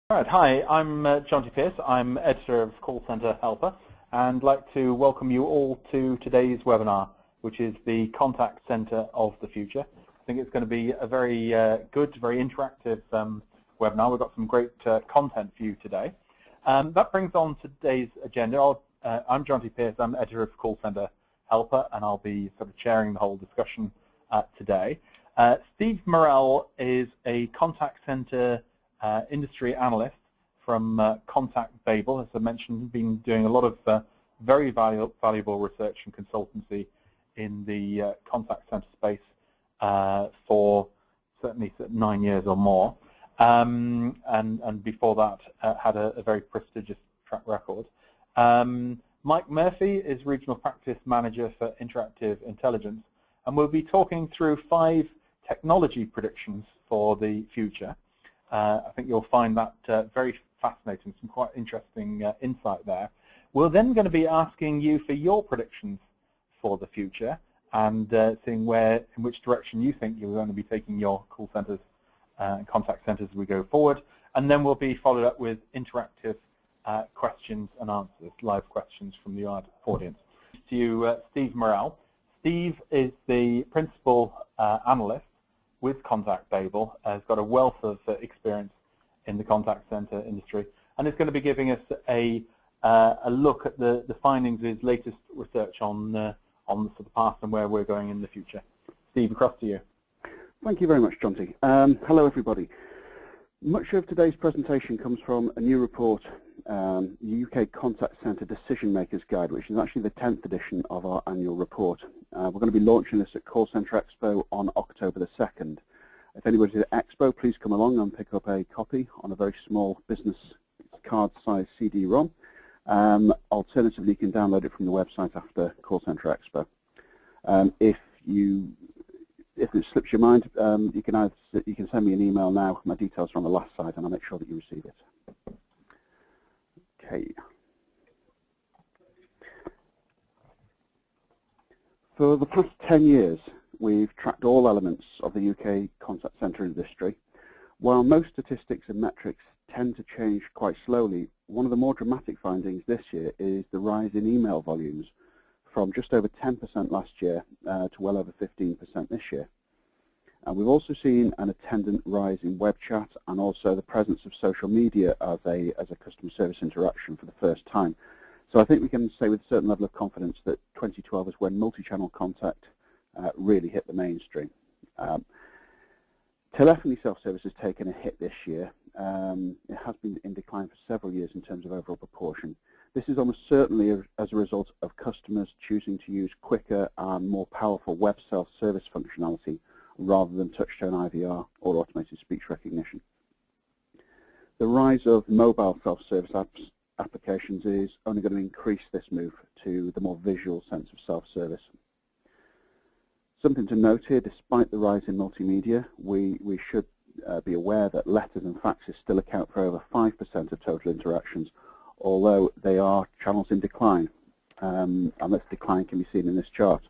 All right, hi, I'm Jonty Pearce. I'm editor of Call Center Helper, and I'd like to welcome you all to today's webinar, which is the Contact Center of the Future. I think it's going to be a very good, very interactive webinar. We've got some great content for you today. That brings on today's agenda. I'm Jonty Pearce. I'm editor of Call Center Helper, and I'll be sort of chairing the whole discussion today. Steve Morrell is a contact center industry analyst from ContactBabel. As I mentioned, been doing a lot of very valuable research and consultancy in the contact center space for certainly 9 years or more, and before that had a very prestigious track record. Mike Murphy is Regional Practice Manager for Interactive Intelligence, and we'll be talking through 5 technology predictions for the future. I think you'll find that very fascinating, some quite interesting insight there. We're then going to be asking you for your predictions for the future and seeing in which direction you think you're going to be taking your call centers and contact centers as we go forward. And then we'll be followed up with interactive questions and answers, live questions from the audience. To you, Steve Morrell. Steve is the principal analyst with ContactBabel, has got a wealth of experience in the contact center industry, and is going to be giving us a look at the findings of his latest research on the sort of past and where we're going in the future. Steve, across to you. Thank you very much, Jonty. Hello, everybody. Much of today's presentation comes from a new report, the UK Contact Center Decision Makers Guide, which is actually the 10th edition of our annual report. We're going to be launching this at Call Center Expo on October the 2nd. If anybody's at Expo, please come along and pick up a copy on a very small business card-size CD-ROM. Alternatively, you can download it from the website after Call Center Expo. If it slips your mind, you can send me an email now. My details are on the last side, and I'll make sure that you receive it. Okay. For the past 10 years, we've tracked all elements of the UK contact centre industry. While most statistics and metrics tend to change quite slowly, one of the more dramatic findings this year is the rise in email volumes from just over 10% last year to well over 15% this year. And we've also seen an attendant rise in web chat and also the presence of social media as a customer service interaction for the first time. So I think we can say with a certain level of confidence that 2012 is when multi-channel contact really hit the mainstream. Telephony self-service has taken a hit this year. It has been in decline for several years in terms of overall proportion. This is almost certainly as a result of customers choosing to use quicker and more powerful web self-service functionality rather than touch-tone IVR or automated speech recognition. The rise of mobile self-service applications is only going to increase this move to the more visual sense of self-service. Something to note here, despite the rise in multimedia, we should be aware that letters and faxes still account for over 5% of total interactions, although they are channels in decline, and this decline can be seen in this chart.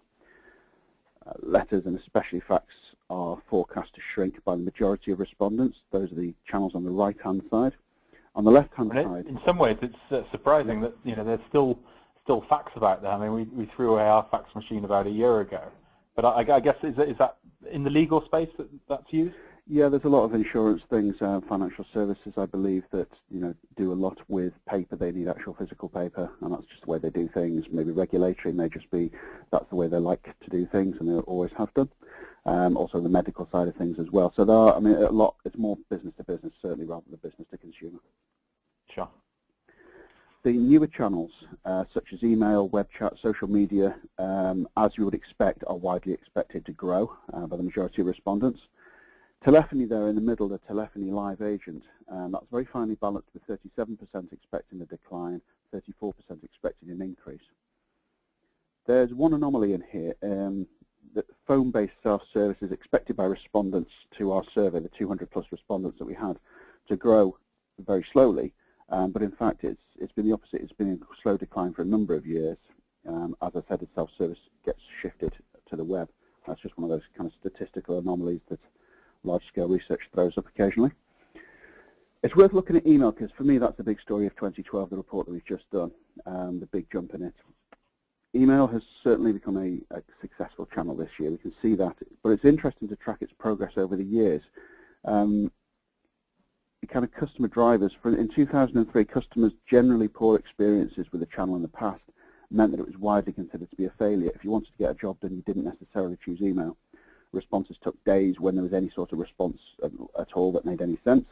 Letters, and especially fax, are forecast to shrink by the majority of respondents. Those are the channels on the right-hand side. On the left-hand side, in some ways, it's surprising that there's still fax about there. I mean, we threw away our fax machine about a year ago, but I guess is that in the legal space that's used? Yeah, there's a lot of insurance things, financial services, I believe, that do a lot with paper. They need actual physical paper, and that's just the way they do things. Maybe regulatory may just be that's the way they like to do things, and they always have done. Also the medical side of things as well. So there are, a lot. It's more business to business, certainly, rather than business to consumer. Sure. The newer channels, such as email, web chat, social media, as you would expect, are widely expected to grow by the majority of respondents. Telephony there in the middle, the telephony live agent, that's very finely balanced with 37% expecting a decline, 34% expecting an increase. There's one anomaly in here, that phone-based self-service is expected by respondents to our survey, the 200 plus respondents that we had, to grow very slowly, but in fact it's been the opposite. It's been in slow decline for a number of years. As I said, the self-service gets shifted to the web. That's just one of those kind of statistical anomalies that large-scale research throws up occasionally. It's worth looking at email because for me that's the big story of 2012, the report that we've just done, the big jump in it. Email has certainly become a successful channel this year. We can see that, but it's interesting to track its progress over the years. The kind of customer drivers, in 2003, customers' generally poor experiences with the channel in the past meant that it was widely considered to be a failure. If you wanted to get a job done, you didn't necessarily choose email. Responses took days when there was any sort of response at all that made any sense.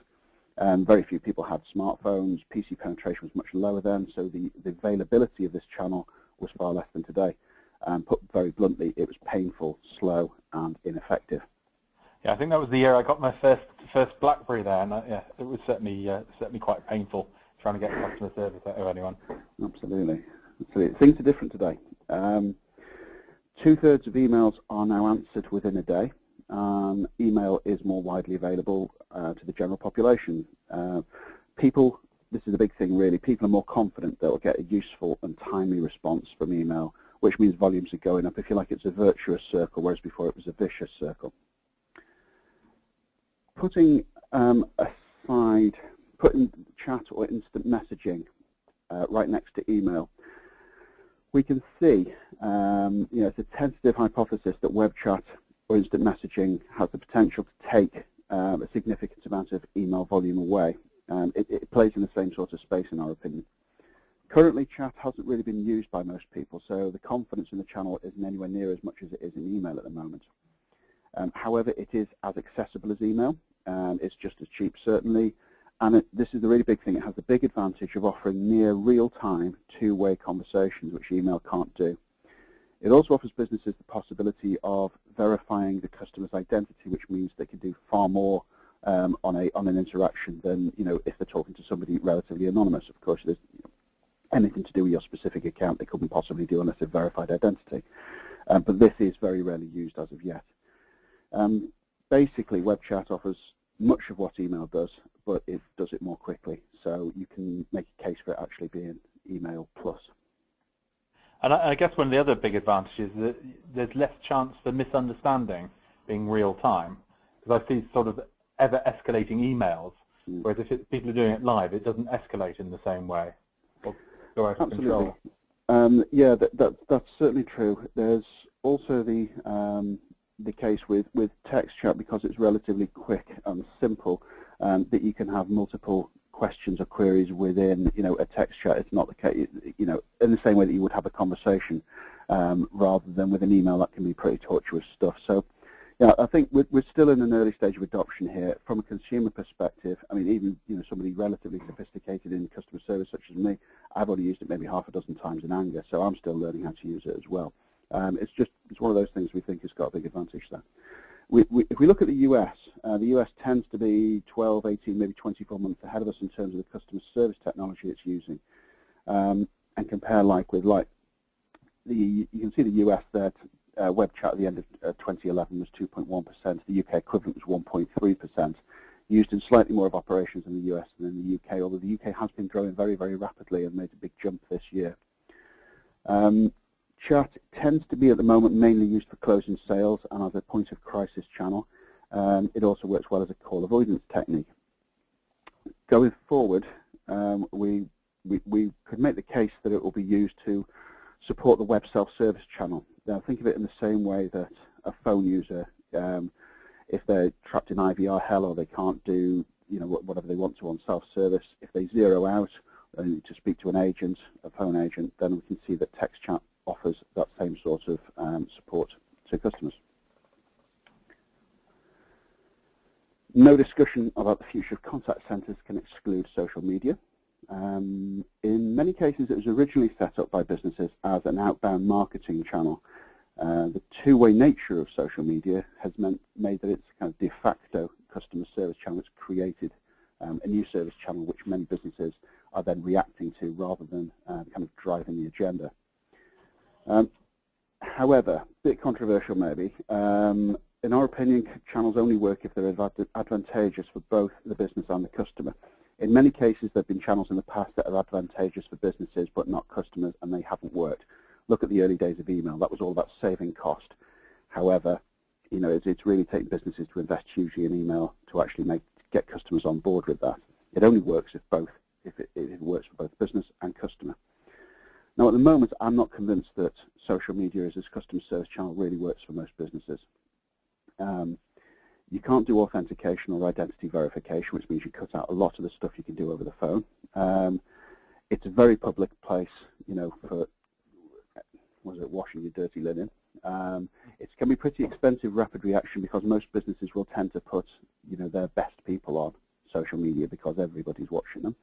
Very few people had smartphones. PC penetration was much lower then, so the availability of this channel was far less than today. Put very bluntly, it was painful, slow, and ineffective. Yeah, I think that was the year I got my first BlackBerry there, and yeah, it was certainly quite painful trying to get customer service out of anyone. Absolutely. Things are different today. 2/3 of emails are now answered within a day. Email is more widely available to the general population. People, this is a big thing really, people are more confident they'll get a useful and timely response from email, which means volumes are going up. If you like, it's a virtuous circle, whereas before it was a vicious circle. Putting chat or instant messaging right next to email, we can see, it's a tentative hypothesis that web chat or instant messaging has the potential to take a significant amount of email volume away. It plays in the same sort of space in our opinion. Currently, chat hasn't really been used by most people, so the confidence in the channel isn't anywhere near as much as it is in email at the moment. However, it is as accessible as email. It's just as cheap, certainly. And this is the really big thing. It has the big advantage of offering near real-time two-way conversations, which email can't do. It also offers businesses the possibility of verifying the customer's identity, which means they can do far more on an interaction than if they're talking to somebody relatively anonymous. Of course, there's anything to do with your specific account they couldn't possibly do unless they've verified identity. But this is very rarely used as of yet. Basically, web chat offers much of what email does, but it does it more quickly. So you can make a case for it actually being email plus. And I guess one of the other big advantages is that there's less chance for misunderstanding being real time, because I see sort of ever escalating emails, whereas if people are doing it live, it doesn't escalate in the same way or go out of control. Yeah, that's certainly true. There's also the case with text chat, because it's relatively quick and simple, that you can have multiple questions or queries within a text chat. It's not the case, in the same way that you would have a conversation, rather than with an email that can be pretty tortuous stuff. So yeah, I think we're still in an early stage of adoption here. From a consumer perspective, I mean, even somebody relatively sophisticated in customer service such as me, I've only used it maybe half a dozen times in anger, so I'm still learning how to use it as well. It's one of those things we think has got a big advantage there. If we look at the US tends to be 12, 18, maybe 24 months ahead of us in terms of the customer service technology it's using. And compare like with like, you can see the US there, web chat at the end of 2011 was 2.1%, the UK equivalent was 1.3%, used in slightly more of operations in the US than in the UK, although the UK has been growing very, very rapidly and made a big jump this year. Chat tends to be at the moment mainly used for closing sales and as a point of crisis channel. It also works well as a call avoidance technique. Going forward, we could make the case that it will be used to support the web self-service channel. Now think of it in the same way that a phone user, if they're trapped in IVR hell or they can't do whatever they want to on self-service, if they zero out and to speak to an agent, a phone agent, then we can see that text chat offers that same sort of support to customers. No discussion about the future of contact centres can exclude social media. In many cases, it was originally set up by businesses as an outbound marketing channel. The two-way nature of social media has made that it's kind of de facto customer service channel. It's created a new service channel which many businesses are then reacting to rather than kind of driving the agenda. However, a bit controversial maybe, in our opinion, channels only work if they're advantageous for both the business and the customer. In many cases, there have been channels in the past that are advantageous for businesses but not customers, and they haven't worked. Look at the early days of email. That was all about saving cost. However, it's really taken businesses to invest hugely in email to actually get customers on board with that. It only works if it works for both business and customer. Now, at the moment, I'm not convinced that social media as a customer service channel really works for most businesses. You can't do authentication or identity verification, which means you cut out a lot of the stuff you can do over the phone. It's a very public place, you know, for washing your dirty linen. It can be pretty expensive rapid reaction because most businesses will tend to put, you know, their best people on social media because everybody's watching them,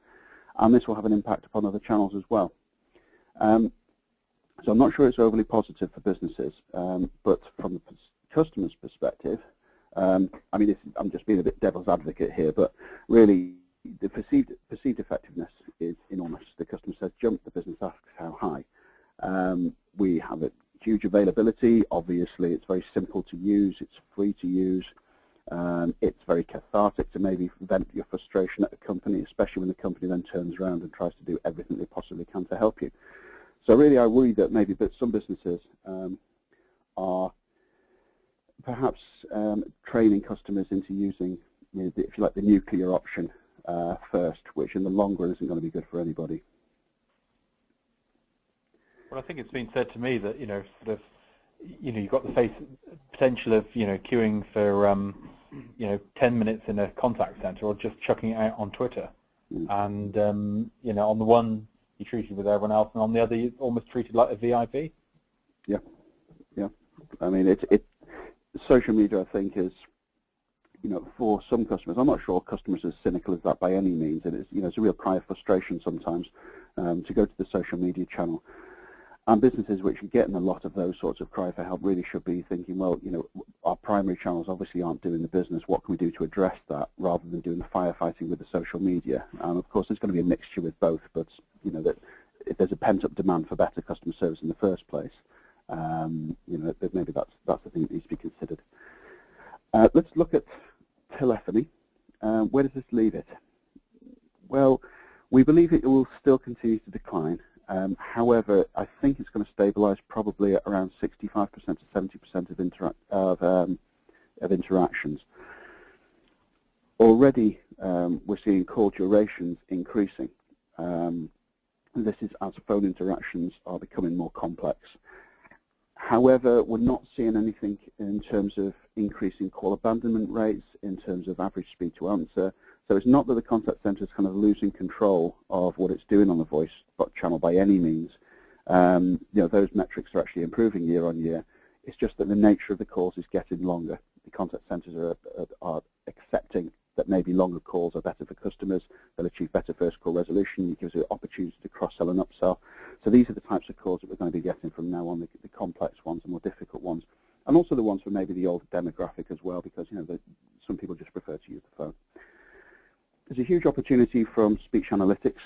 and this will have an impact upon other channels as well. So I'm not sure it's overly positive for businesses, but from the customer's perspective, I mean, I'm just being a bit devil's advocate here, but really the perceived effectiveness is enormous. The customer says jump, the business asks how high. We have a huge availability. Obviously, it's very simple to use. It's free to use. It's very cathartic to maybe vent your frustration at a company, especially when the company then turns around and tries to do everything they possibly can to help you. So really, I worry that maybe some businesses are perhaps training customers into using, you know, if you like, the nuclear option first, which in the long run isn't going to be good for anybody. Well, I think it's been said to me that, you know, sort of, you know, you've got the potential of, you know, queuing for, you know, 10 minutes in a contact center or just chucking it out on Twitter. And, you know, on the one, you're treated with everyone else, and on the other, you're almost treated like a VIP. Yeah, yeah. I mean, social media, I think, is, you know, for some customers, I'm not sure customers are as cynical as that by any means, and it's, you know, it's a real cry of frustration sometimes to go to the social media channel. And businesses which are getting a lot of those sorts of cry for help really should be thinking, well, you know, our primary channels obviously aren't doing the business. What can we do to address that rather than doing the firefighting with the social media? And of course, there's going to be a mixture with both, but, you know, that if there's a pent-up demand for better customer service in the first place, you know, maybe that's the thing that needs to be considered. Let's look at telephony. Where does this leave it? Well, we believe it will still continue to decline. However, I think it's going to stabilise probably at around 65% to 70% of interactions. Already, we're seeing call durations increasing. This is as phone interactions are becoming more complex. However, we're not seeing anything in terms of increasing call abandonment rates, in terms of average speed to answer. So it's not that the contact centre is kind of losing control of what it's doing on the voice channel by any means. You know, those metrics are actually improving year on year. It's just that the nature of the calls is getting longer. The contact centres are accepting that maybe longer calls are better for customers. They'll achieve better first call resolution. It gives you opportunity to cross-sell and upsell. So these are the types of calls that we're going to be getting from now on, the complex ones, the more difficult ones, and also the ones for maybe the older demographic as well, because, you know, some people just prefer to use the phone. There's a huge opportunity from speech analytics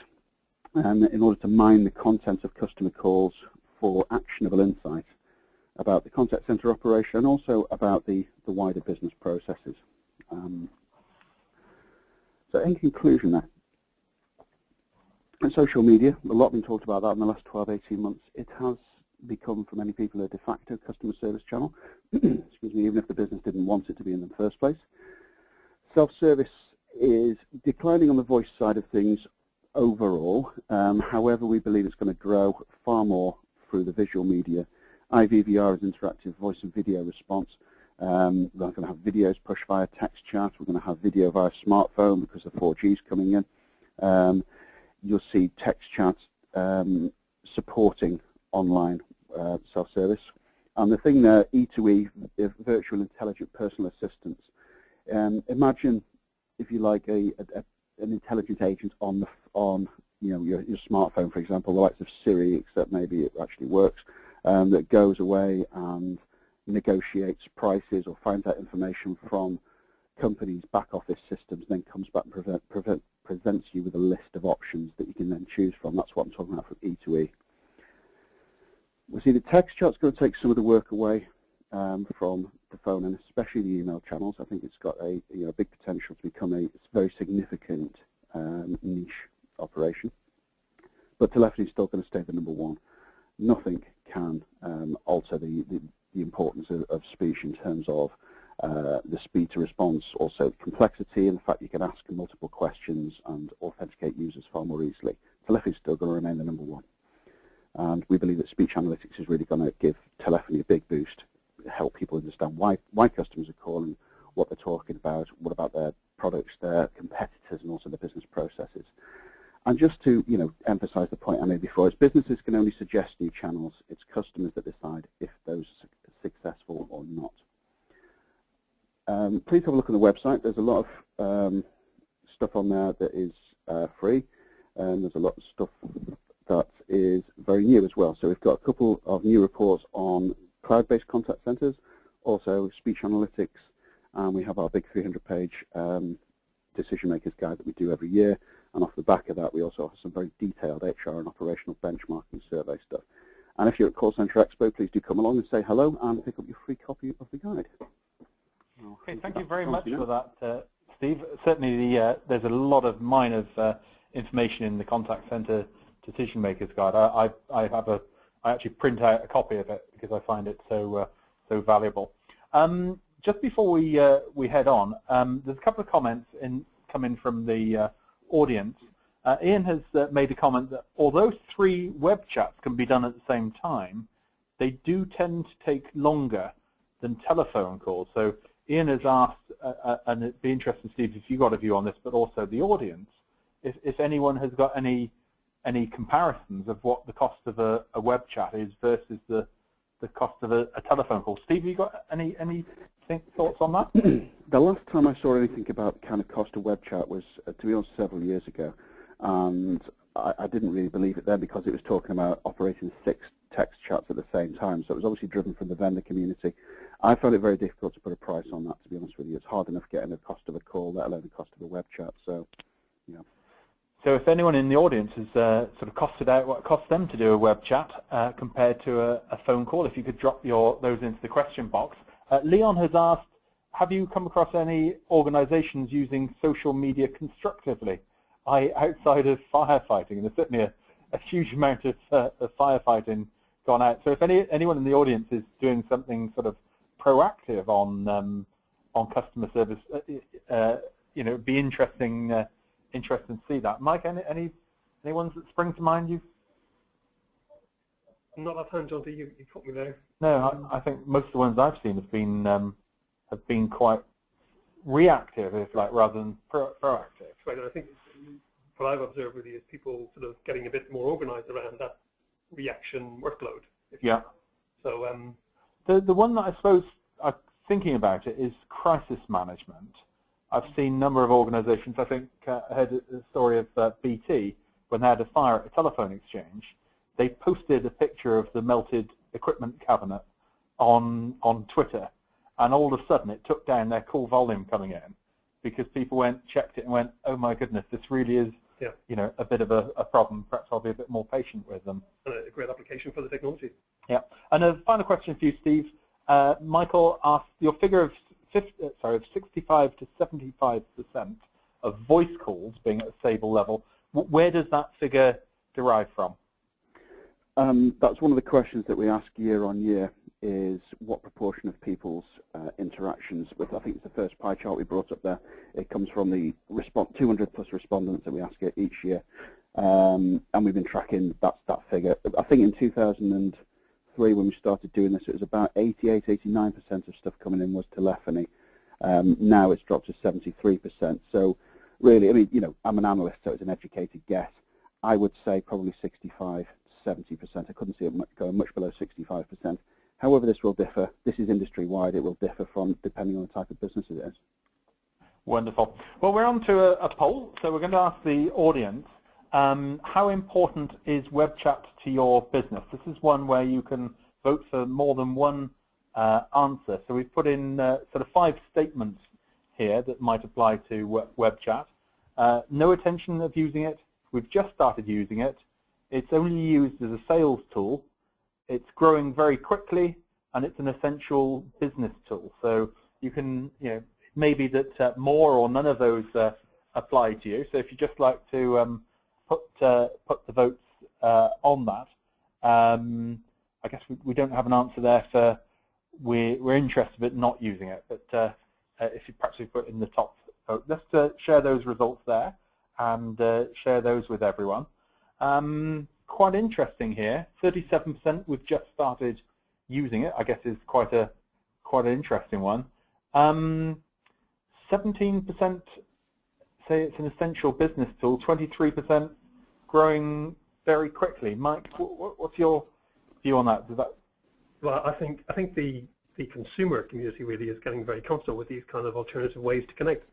in order to mine the content of customer calls for actionable insight about the contact center operation and also about the wider business processes. So in conclusion then, in social media, a lot has been talked about that in the last 12, 18 months. It has become for many people a de facto customer service channel, excuse me, even if the business didn't want it to be in the first place. Self-service is declining on the voice side of things overall. However, we believe it's going to grow far more through the visual media. IVVR is interactive voice and video response. We're going to have videos pushed via text chat. We're going to have video via smartphone because the 4G is coming in. You'll see text chat supporting online self-service. And the thing there, E2E, virtual intelligent personal assistants. Imagine, if you like, an intelligent agent on you know, your smartphone, for example, the likes of Siri, except maybe it actually works, that goes away and negotiates prices or finds out information from companies' back office systems, then comes back and presents you with a list of options that you can then choose from. That's what I'm talking about from E2E. We see the text chat's going to take some of the work away from the phone and especially the email channels. I think it's got a big potential to become a very significant niche operation. But telephony is still going to stay the number one. Nothing can alter the importance of speech in terms of the speed to response, also complexity, and the fact you can ask multiple questions and authenticate users far more easily. Telephony is still going to remain the number one. And we believe that speech analytics is really going to give telephony a big boost, help people understand why customers are calling, what they're talking about, what about their products, their competitors, and also their business processes. And just to emphasize the point I made before, is businesses can only suggest new channels. It's customers that decide if those are successful or not. Please have a look on the website. There's a lot of stuff on there that is free, and there's a lot of stuff that is very new as well. So we've got a couple of new reports on cloud-based contact centers, also speech analytics, and we have our big 300-page decision makers guide that we do every year. And off the back of that, we also have some very detailed HR and operational benchmarking survey stuff. And if you're at Call Center Expo, please do come along and say hello and pick up your free copy of the guide. Okay, thank you very much for that, Steve. Certainly, there's a lot of mine of information in the Contact Center Decision Makers Guide. I actually print out a copy of it because I find it so valuable. Just before we head on, there's a couple of comments coming from the audience. Ian has made a comment that although 3 web chats can be done at the same time, they do tend to take longer than telephone calls. So Ian has asked, and it'd be interesting, Steve, if you got a view on this, but also the audience, if anyone has got any comparisons of what the cost of a web chat is versus the cost of a telephone call. Steve, have you got any thoughts on that? The last time I saw anything about kind of cost of web chat was, to be honest, several years ago, and I didn't really believe it then because it was talking about operating 6 text chats at the same time. So it was obviously driven from the vendor community. I found it very difficult to put a price on that, to be honest with you. It's hard enough getting the cost of a call, let alone the cost of a web chat. So, yeah. So if anyone in the audience has sort of costed out what it costs them to do a web chat compared to a phone call, if you could drop those into the question box. Leon has asked, have you come across any organizations using social media constructively, outside of firefighting? And there's certainly a huge amount of firefighting gone out. So if anyone in the audience is doing something sort of proactive on customer service, it'd be interesting to see that. Mike, any ones that spring to mind you? Not offhand, Jonty, you caught me there. No, I think most of the ones I've seen have been quite reactive, if like, rather than proactive. Right, and I think what I've observed really is people sort of getting a bit more organised around that reaction workload. Yeah. So the one that I suppose I'm thinking about it is crisis management. I've seen a number of organisations. I think I heard the story of BT when they had a fire at a telephone exchange. They posted a picture of the melted equipment cabinet on Twitter, and all of a sudden it took down their call volume coming in because people checked it and went, oh my goodness, this really is a bit of a problem. Perhaps I'll be a bit more patient with them. A great application for the technology. Yeah. And a final question for you, Steve. Michael asked, your figure of 65 to 75% of voice calls being at a stable level, where does that figure derive from? That's one of the questions that we ask year on year, is what proportion of people's interactions with, I think it's the first pie chart we brought up there, it comes from the 200 plus respondents that we ask each year, and we've been tracking that figure. I think in 2003 when we started doing this, it was about 88-89% of stuff coming in was telephony. Now it's dropped to 73%. So really, I mean, I'm an analyst, so it's an educated guess. I would say probably 65-70%. I couldn't see it going much below 65%. However, this will differ. This is industry-wide. It will differ depending on the type of business it is. Wonderful. Well, we're on to a poll, so we're going to ask the audience, how important is web chat to your business? This is one where you can vote for more than one answer. So we've put in sort of 5 statements here that might apply to web chat. No intention of using it. We've just started using it. It's only used as a sales tool. It's growing very quickly, and it's an essential business tool. So you can, maybe that more or none of those apply to you. So if you'd just like to put the votes on that, I guess we don't have an answer there for we're interested but not using it. But if you perhaps put in the top, so let's share those results there and share those with everyone. Quite interesting here. 37% we've just started using it. I guess is quite an interesting one. 17% say it's an essential business tool. 23% growing very quickly. Mike, what's your view on that? Well, I think the consumer community really is getting very comfortable with these kind of alternative ways to connect,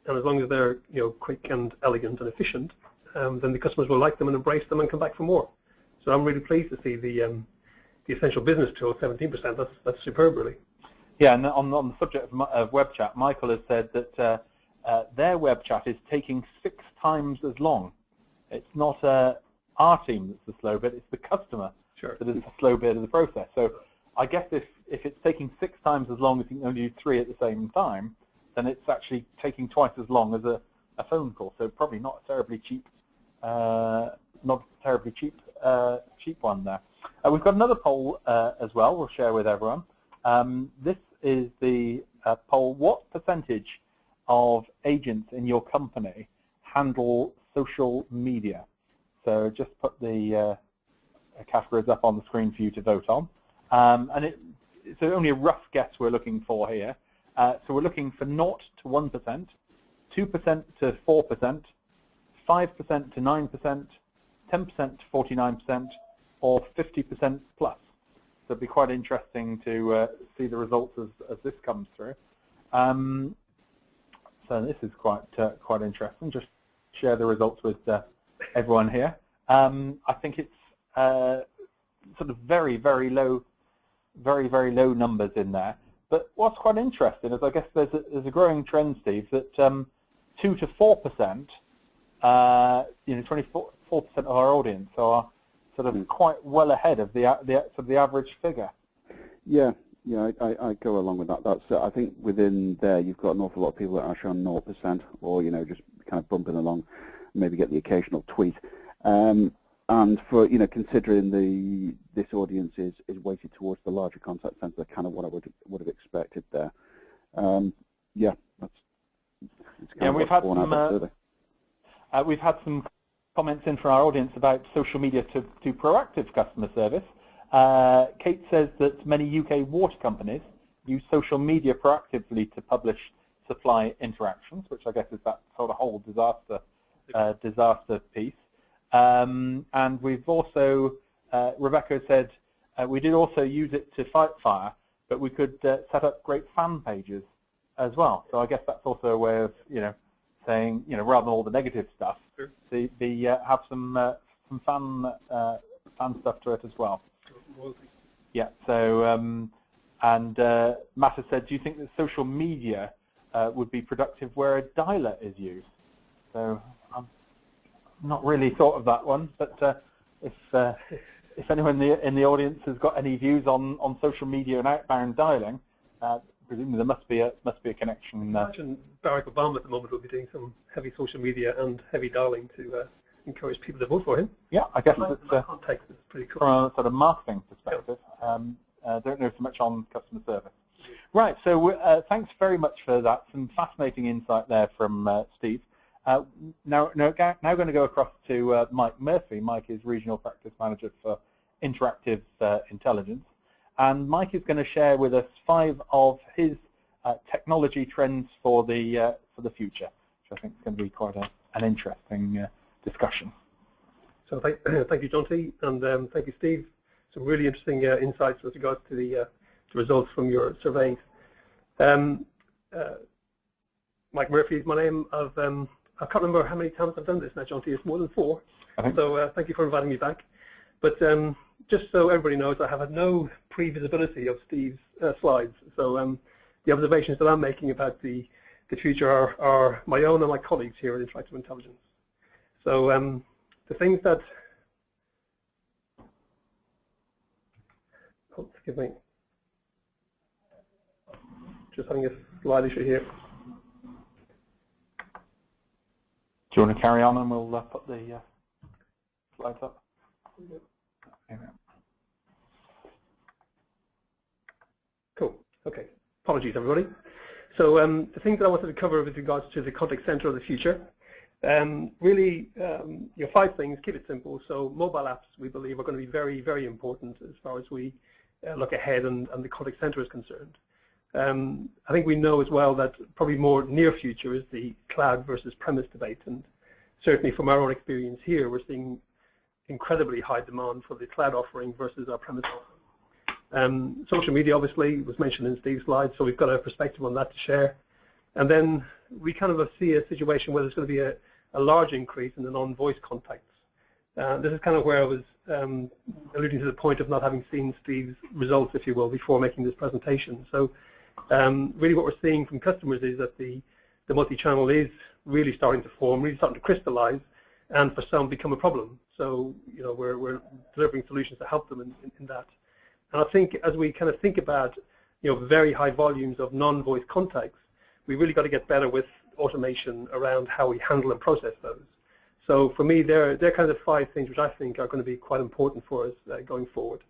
and as long as they're quick and elegant and efficient, then the customers will like them and embrace them and come back for more. So I'm really pleased to see the essential business tool 17%. That's superb, really. Yeah, and on the subject of web chat, Michael has said that their web chat is taking 6 times as long. It's not our team that's the slow bit; it's the customer that is the slow bit of the process. So I guess if it's taking 6 times as long as you can only do 3 at the same time, then it's actually taking twice as long as a phone call. So probably not a terribly cheap, cheap one there. We've got another poll as well. We'll share with everyone. This is the poll. What percentage of agents in your company handle social media? So just put the categories up on the screen for you to vote on. And it's only a rough guess we're looking for here. So we're looking for 0 to 1%, 2% to 4%, 5% to 9%, 10% to 49%, or 50% plus. So it'd be quite interesting to see the results as this comes through. So this is quite interesting. Just share the results with everyone here. I think it's sort of very, very low numbers in there. But what's quite interesting is I guess there's a growing trend, Steve, that 2 to 4%, 24% of our audience are sort of quite well ahead of the average figure. Yeah, I go along with that. That's I think within there you've got an awful lot of people that are showing 0% or just kind of bumping along, maybe get the occasional tweet. And for considering this audience is weighted towards the larger contact center, kind of what I would have expected there. Yeah, that's kind of we've had some comments in from our audience about social media to proactive customer service. Kate says that many UK water companies use social media proactively to publish supply interactions, which I guess is that sort of whole disaster piece. And we've also, Rebecca said, we did also use it to fight fire, but we could set up great fan pages as well. So I guess that's also a way of, saying, rather than all the negative stuff, have some fan stuff to it as well. Yeah. So and Matt has said, do you think that social media would be productive where a dialer is used? So I'm not really thought of that one, but if anyone in the audience has got any views on social media and outbound dialing, presumably there must be a connection. I imagine Barack Obama at the moment will be doing some heavy social media and heavy dialing to encourage people to vote for him. Yeah, I guess that context is pretty cool. From a sort of marketing perspective. Don't know so much on customer service. Right, so thanks very much for that. Some fascinating insight there from Steve. Now going to go across to Mike Murphy. Mike is Regional Practice Manager for Interactive Intelligence. And Mike is going to share with us 5 of his technology trends for the future, which I think is going to be quite an interesting discussion. So thank you, Jonty, and thank you, Steve. Some really interesting insights with regards to the results from your surveys. Mike Murphy is my name. I can't remember how many times I've done this now, Jonty. It's more than 4. So thank you for inviting me back. But just so everybody knows, I have had no pre-visibility of Steve's slides. So the observations that I'm making about the future are my own and my colleagues here at Interactive Intelligence. So the things that, excuse me, just having a slide issue here. Do you want to carry on and we'll put the slides up? Okay, apologies everybody. So the things that I wanted to cover with regards to the contact center of the future, really, 5 things, keep it simple. So mobile apps, we believe, are going to be very, very important as far as we look ahead and the contact center is concerned. I think we know as well that probably more near future is the cloud versus premise debate, and certainly from our own experience here, we're seeing incredibly high demand for the cloud offering versus our premise offering. Social media obviously was mentioned in Steve's slide, so we've got a perspective on that to share. And then we kind of see a situation where there's going to be a large increase in the non-voice contacts. This is kind of where I was alluding to the point of not having seen Steve's results, if you will, before making this presentation. So really what we're seeing from customers is that the multi-channel is really starting to form, really starting to crystallize, and for some become a problem. So we're delivering solutions to help them in that. And I think as we kind of think about very high volumes of non-voice contacts, we really got to get better with automation around how we handle and process those. So for me, they're kind of 5 things which I think are going to be quite important for us going forward.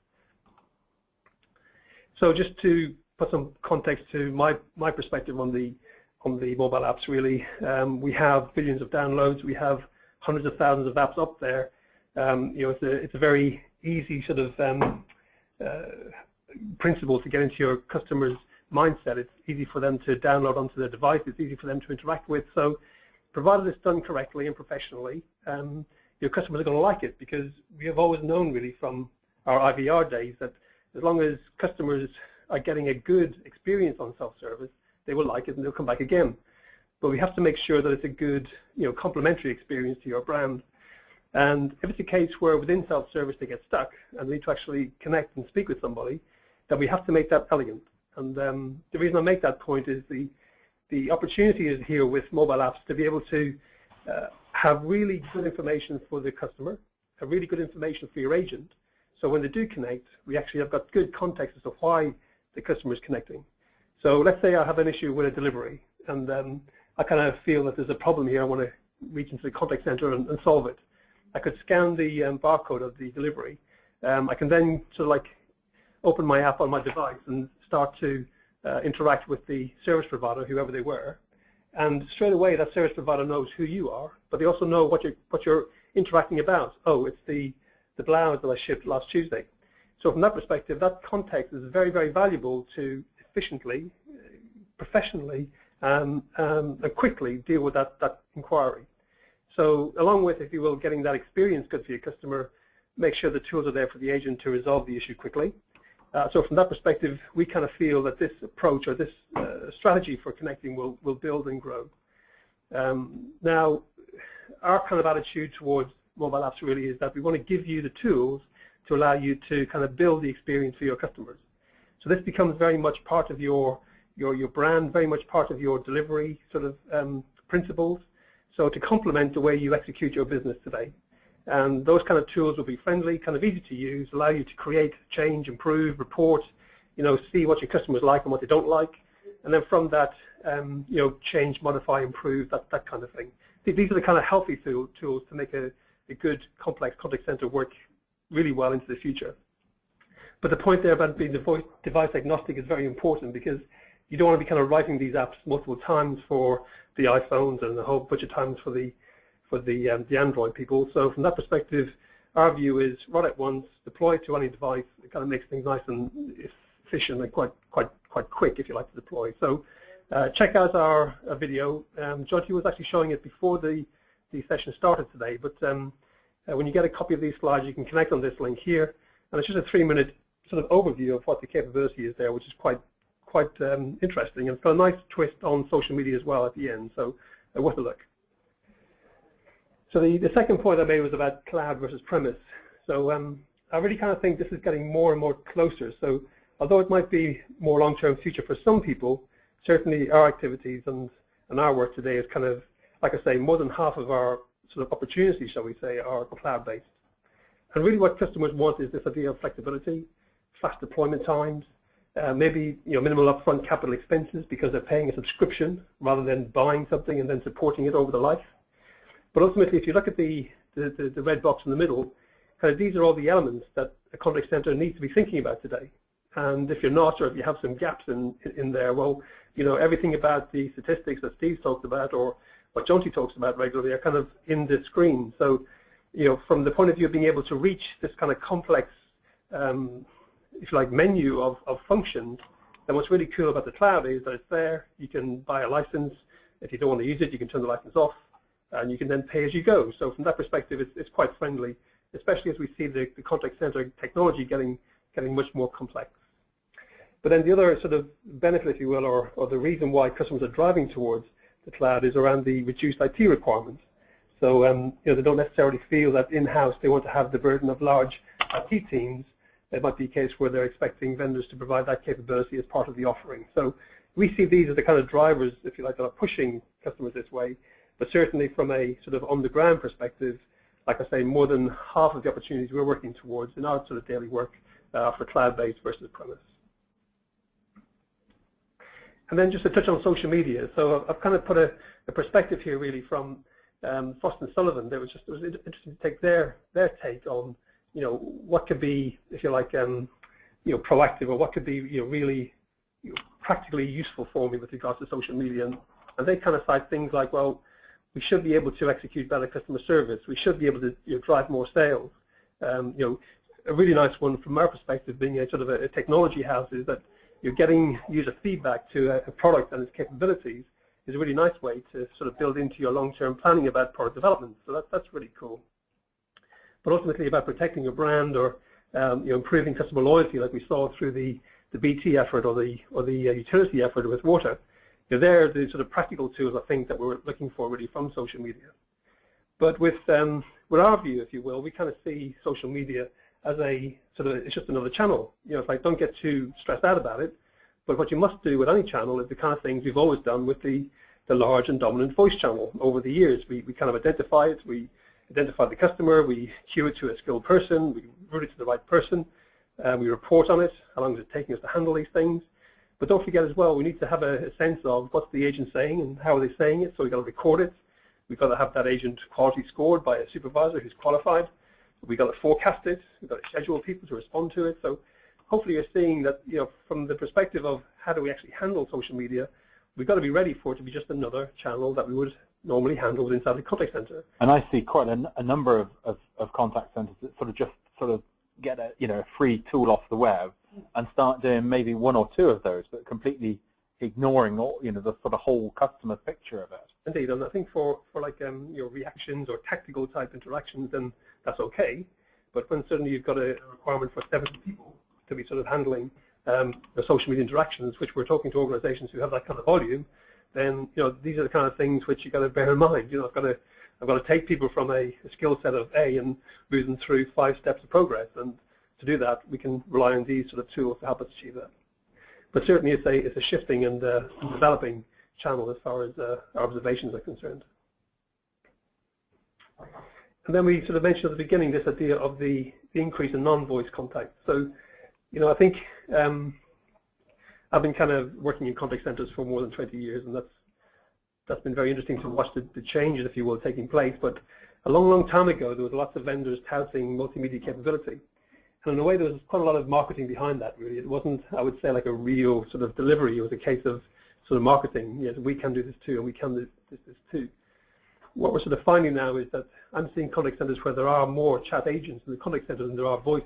So just to put some context to my perspective on the mobile apps, really, we have billions of downloads. We have hundreds of thousands of apps up there. It's a very easy sort of principle to get into your customer's mindset. It's easy for them to download onto their device. It's easy for them to interact with. So provided it's done correctly and professionally, your customers are going to like it, because we have always known really from our IVR days that as long as customers are getting a good experience on self-service, they will like it and they'll come back again. But we have to make sure that it's a good, complementary experience to your brand. And if it's a case where within self-service they get stuck and they need to actually connect and speak with somebody, then we have to make that elegant. And the reason I make that point is the opportunity is here with mobile apps to be able to have really good information for the customer, have really good information for your agent. So when they do connect, we actually have got good context as to why the customer is connecting. So let's say I have an issue with a delivery, and I kind of feel that there's a problem here. I want to reach into the contact center and solve it. I could scan the barcode of the delivery. I can then sort of like open my app on my device and start to interact with the service provider, whoever they were. And straight away, that service provider knows who you are, but they also know what you're interacting about. Oh, it's the blouse that I shipped last Tuesday. So from that perspective, that context is very, very valuable to efficiently, professionally, and quickly deal with that inquiry. So along with, if you will, getting that experience good for your customer, make sure the tools are there for the agent to resolve the issue quickly. So from that perspective, we kind of feel that this approach or this strategy for connecting will build and grow. Now, our kind of attitude towards mobile apps really is that we want to give you the tools to allow you to kind of build the experience for your customers. So this becomes very much part of your brand, very much part of your delivery sort of principles. So to complement the way you execute your business today. And those kind of tools will be friendly, kind of easy to use, allow you to create, change, improve, report, see what your customers like and what they don't like. And then from that, change, modify, improve, that kind of thing. These are the kind of healthy tools to make a good, complex contact center work really well into the future. But the point there about being device agnostic is very important, because you don't want to be kind of writing these apps multiple times for the iPhones and a whole bunch of times for the Android people. So from that perspective, our view is write it once, deploy it to any device. It kind of makes things nice and efficient and quite quick if you like to deploy. So check out our video. Jonty was actually showing it before the session started today, but when you get a copy of these slides, you can connect on this link here, and it's just a 3-minute sort of overview of what the capability is there, which is quite interesting, and it's got a nice twist on social media as well at the end, so worth a look. So the second point I made was about cloud versus premise. So I really kind of think this is getting more and more closer. So although it might be more long-term future for some people, certainly our activities and our work today is kind of, like I say, more than half of our sort of opportunities, shall we say, are cloud-based. And really what customers want is this idea of flexibility, fast deployment times, maybe minimal upfront capital expenses because they're paying a subscription rather than buying something and then supporting it over the life. But ultimately, if you look at the red box in the middle, these are all the elements that a contact center needs to be thinking about today. And if you're not, or if you have some gaps in there, well, you know, everything about the statistics that Steve talked about or what Jonty talks about regularly are kind of in the screen. So, you know, from the point of view of being able to reach this kind of complex, if you like, menu of functions, then what's really cool about the cloud is that it's there. You can buy a license. If you don't want to use it, you can turn the license off, and you can then pay as you go. So from that perspective, it's quite friendly, especially as we see the contact center technology getting much more complex. But then the other sort of benefit, if you will, or the reason why customers are driving towards the cloud is around the reduced IT requirements. So you know, they don't necessarily feel that in-house they want to have the burden of large IT teams. It might be a case where they're expecting vendors to provide that capability as part of the offering. So we see these as the kind of drivers, if you like, that are pushing customers this way. But certainly from a sort of on-the-ground perspective, like I say, more than half of the opportunities we're working towards in our sort of daily work are for cloud-based versus premise. And then just to touch on social media. So I've kind of put a perspective here really from Frost & Sullivan. It was interesting to take their take on, you know, what could be, if you like, you know, proactive, or what could be, you know, really practically useful for me with regards to social media. And they kind of cite things like, well, we should be able to execute better customer service. We should be able to, you know, drive more sales. You know, a really nice one from our perspective, being a sort of a technology house, is that you're getting user feedback to a product and its capabilities is a really nice way to sort of build into your long-term planning about product development. So that's really cool. But ultimately about protecting your brand, or you know, improving customer loyalty, like we saw through the BT effort or the utility effort with water. You know, they're the sort of practical tools, I think, that we're looking for really from social media. But with our view, if you will, we kind of see social media as a sort of, it's just another channel. You know, it's like, don't get too stressed out about it. But what you must do with any channel is the kind of things we've always done with the large and dominant voice channel over the years. We kind of identify it, we identify the customer, we queue it to a skilled person, we route it to the right person, we report on it, how long is it taking us to handle these things. But don't forget as well, we need to have a sense of what's the agent saying and how are they saying it, so we've got to record it. We've got to have that agent quality scored by a supervisor who's qualified. We've got to forecast it, we've got to schedule people to respond to it. So hopefully you're seeing that, you know, from the perspective of how do we actually handle social media, we've got to be ready for it to be just another channel that we would normally handle inside the contact center. And I see quite a number of contact centers that sort of get a, you know, a free tool off the web and start doing maybe one or two of those, but completely ignoring all, you know, the sort of whole customer picture of it. Indeed, and I think for like you know, reactions or tactical type interactions, then that's okay. But when suddenly you've got a requirement for 70 people to be sort of handling the social media interactions, which we're talking to organizations who have that kind of volume, then, you know, these are the kind of things which you've got to bear in mind. You know, I've got to take people from a skill set of A and move them through 5 steps of progress. And to do that, we can rely on these sort of tools to help us achieve that. But certainly it's a shifting and developing channel as far as our observations are concerned. And then we sort of mentioned at the beginning this idea of the increase in non-voice contact. So, you know, I think I've been kind of working in contact centers for more than 20 years, and that's been very interesting to watch the changes, if you will, taking place. But a long, long time ago, there was lots of vendors touting multimedia capability. And in a way, there was quite a lot of marketing behind that, really. It wasn't, I would say, like a real sort of delivery. It was a case of sort of marketing. Yes, we can do this too, and we can do this too. What we're sort of finding now is that I'm seeing contact centers where there are more chat agents in the contact center than there are voice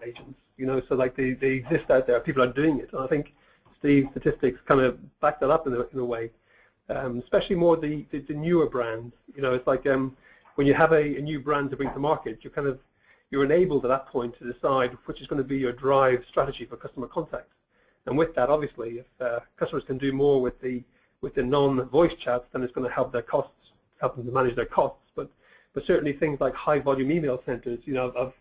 agents. You know, so like they exist out there. People are doing it, and I think Steve's statistics kind of back that up in a way. Especially more the newer brands. You know, it's like when you have a new brand to bring to market, you're enabled at that point to decide which is going to be your drive strategy for customer contact. And with that, obviously, if customers can do more with the non-voice chats, then it's going to help their costs, help them to manage their costs. But certainly things like high-volume email centers. You know,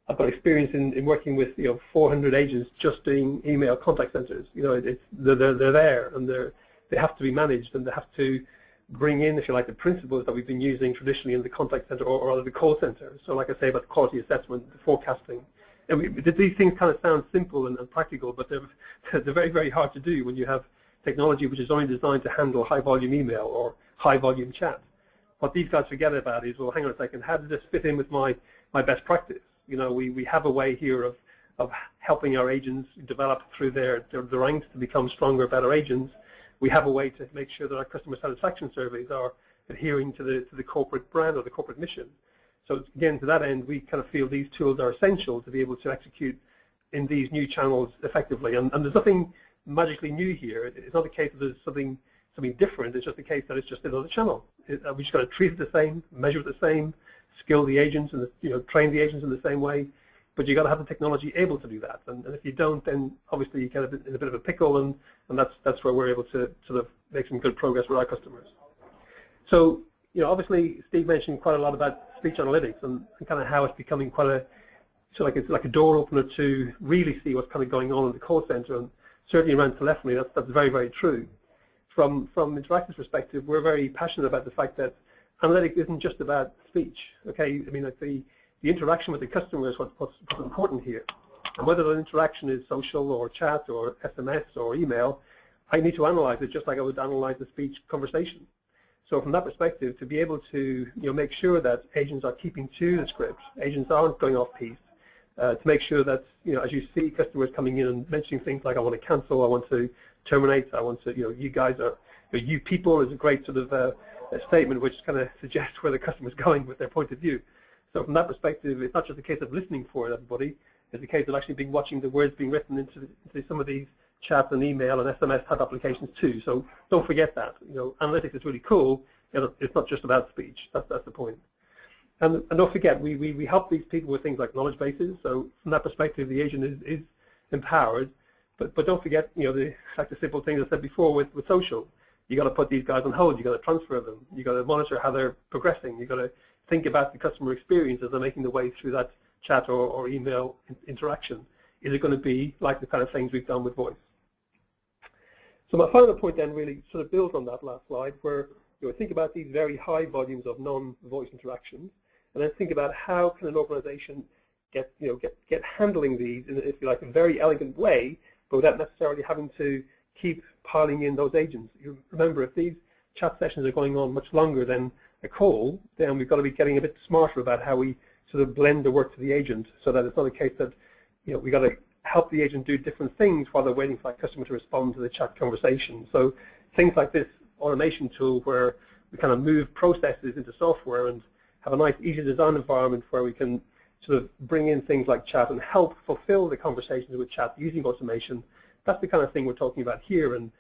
I've got experience in working with 400 agents just doing email contact centers. You know, they're there, and they have to be managed, and they have to bring in, if you like, the principles that we've been using traditionally in the contact center or rather the call center. So like I say about the quality assessment, the forecasting. And these things kind of sound simple and practical, but they're very, very hard to do when you have technology which is only designed to handle high-volume email or high-volume chat. What these guys forget about is, well, hang on a second, how does this fit in with my best practice? You know, we have a way here of helping our agents develop through their ranks to become stronger, better agents, we have a way to make sure that our customer satisfaction surveys are adhering to the corporate brand or the corporate mission. So again, to that end, we kind of feel these tools are essential to be able to execute in these new channels effectively. And there's nothing magically new here. It's not a case that there's something different. It's just a case that it's just another channel. We just got to treat it the same, measure it the same, skill the agents, and train the agents in the same way. But you got to have the technology able to do that. And if you don't, then obviously you get in a bit of a pickle, and that's where we're able to sort of make some good progress with our customers. So obviously Steve mentioned quite a lot about speech analytics and kind of how it's becoming quite it's like a door opener to really see what's kind of going on in the call center, and certainly around telephony, that's very, very true. From Interactive's perspective, we're very passionate about the fact that analytics isn't just about speech. Okay, I mean, like the interaction with the customer is what's important here. And whether that interaction is social or chat or SMS or email, I need to analyze it just like I would analyze a speech conversation. So from that perspective, to be able to make sure that agents are keeping to the script, agents aren't going off piece, to make sure that as you see customers coming in and mentioning things like I want to cancel, I want to terminate, I want to you guys are you people is a great sort of a statement which kind of suggests where the customer's going with their point of view. So from that perspective, it's not just a case of listening for everybody, it's a case of actually watching the words being written into some of these chat and email and SMS type applications too. So don't forget that. Analytics is really cool. It's not just about speech. That's the point. And don't forget, we help these people with things like knowledge bases. So from that perspective, the agent is empowered. But don't forget, the simple things I said before with social. You got to put these guys on hold. You got to transfer them. You got to monitor how they're progressing. You got to think about the customer experience as they're making their way through that chat or email interaction. Is it going to be like the kind of things we've done with voice? So my final point then really sort of builds on that last slide, where think about these very high volumes of non-voice interactions, and then think about how can an organization get handling these in, if you like, a very elegant way, but without necessarily having to keep piling in those agents. You remember, if these chat sessions are going on much longer than a call, then we've got to be getting a bit smarter about how we sort of blend the work to the agent, so that it's not a case that we got to help the agent do different things while they're waiting for a customer to respond to the chat conversation. So things like this automation tool, where we kind of move processes into software and have a nice, easy design environment where we can sort of bring in things like chat and help fulfill the conversations with chat using automation. That's the kind of thing we're talking about here. And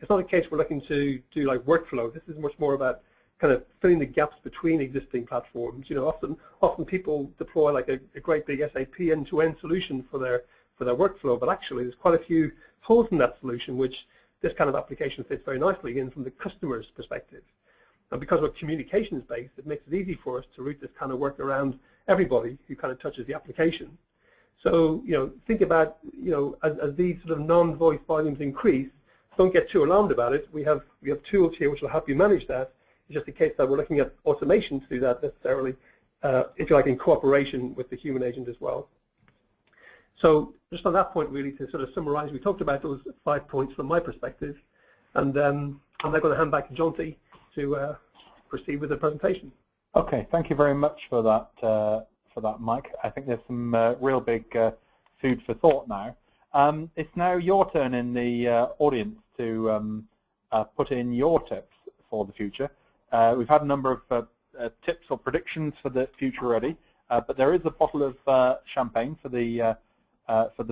it's not a case we're looking to do like workflow. This is much more about kind of filling the gaps between existing platforms. Often people deploy like a great big SAP end-to-end solution for their workflow, but actually there's quite a few holes in that solution, which this kind of application fits very nicely in from the customer's perspective. And because we're communications based, it makes it easy for us to route this kind of work around everybody who kind of touches the application. So think about as these sort of non-voice volumes increase, don't get too alarmed about it. We have tools here which will help you manage that. It's just a case that we're looking at automation to do that necessarily, if you like, in cooperation with the human agent as well. So just on that point, really, to sort of summarize, we talked about those 5 points from my perspective, and I'm now going to hand back to Jonty to proceed with the presentation. Okay, thank you very much for that, Mike. I think there's some real big food for thought now. It's now your turn in the audience to put in your tips for the future. We've had a number of tips or predictions for the future already, but there is a bottle of champagne for the